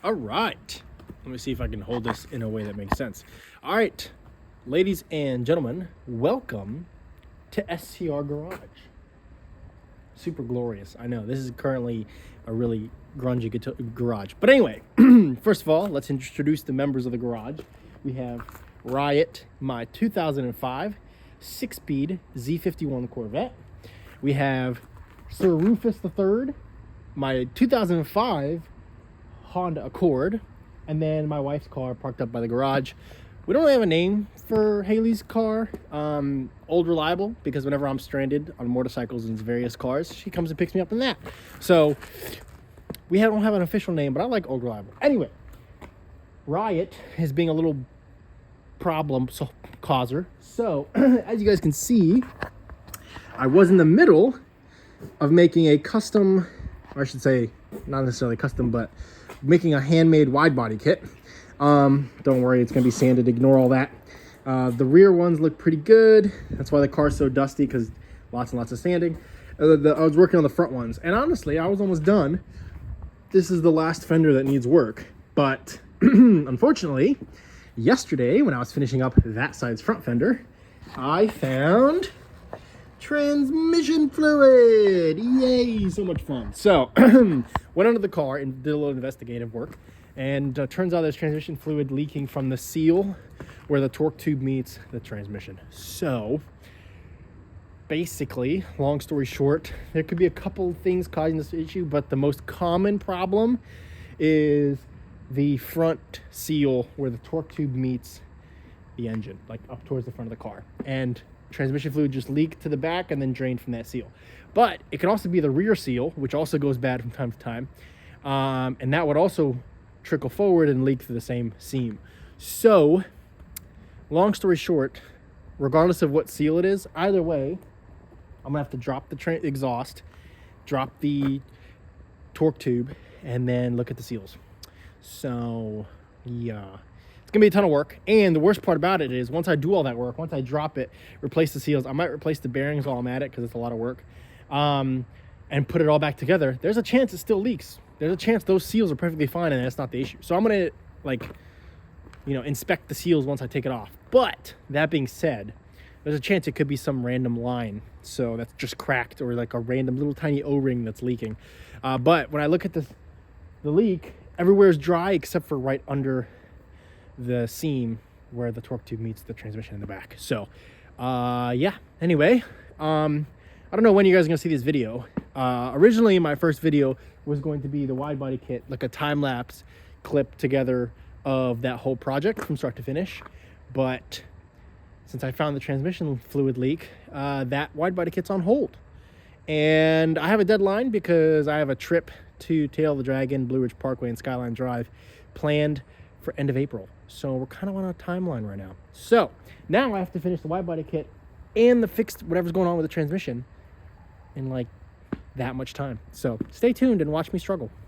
All right. Let me see if I can hold this in a way that makes sense. All right, ladies and gentlemen, welcome to SCR Garage. Super glorious. I know, this is currently a really grungy garage. But anyway, first of all, let's introduce the members of the garage. We have Riot, my 2005 six-speed Z51 Corvette. We have Sir Rufus III, my 2005 Honda Accord, and then my wife's car parked up by the garage. We don't really have a name for Haley's car. Old Reliable, because whenever I'm stranded on motorcycles and various cars, she comes and picks me up in that. So we don't have an official name, but I like Old Reliable. Anyway, Riot is being a little problem causer. So as you guys can see, I was in the middle of making a custom, or I should say not necessarily custom, but making a handmade wide body kit. Don't worry, it's gonna be sanded, ignore all that. The rear ones look pretty good. That's why the car's so dusty, because lots and lots of sanding. I was working on the front ones, and honestly, I was almost done. This is the last fender that needs work, but unfortunately, yesterday when I was finishing up that side's front fender, I found transmission fluid. Yay, so much fun. So went under the car and did a little investigative work, and turns out there's transmission fluid leaking from the seal where the torque tube meets the transmission. So basically, long story short, there could be a couple things causing this issue, but the most common problem is the front seal where the torque tube meets the engine, like up towards the front of the car, and transmission fluid just leaked to the back and then drained from that seal. But it can also be the rear seal, which also goes bad from time to time, and that would also trickle forward and leak through the same seam. So long story short, regardless of what seal it is, either way, I'm gonna have to drop the exhaust, drop the torque tube, and then look at the seals. So yeah, it's gonna be a ton of work. And the worst part about it is, once I do all that work, once I drop it, replace the seals, I might replace the bearings while I'm at it, because it's a lot of work, and put it all back together, there's a chance it still leaks. There's a chance those seals are perfectly fine and that's not the issue. So I'm gonna inspect the seals once I take it off. But that being said, there's a chance it could be some random line, so that's just cracked, or like a random little tiny O-ring that's leaking. But when I look at the leak, everywhere is dry except for right under the seam where the torque tube meets the transmission in the back. So yeah, anyway, I don't know when you guys are gonna see this video. Originally my first video was going to be the wide body kit, like a time-lapse clip together of that whole project from start to finish. But since I found the transmission fluid leak, that wide body kit's on hold. And I have a deadline because I have a trip to Tail the Dragon, Blue Ridge Parkway, and Skyline Drive planned for end of April. So we're kind of on a timeline right now. So now I have to finish the wide body kit and the fixed whatever's going on with the transmission in like that much time. So stay tuned and watch me struggle.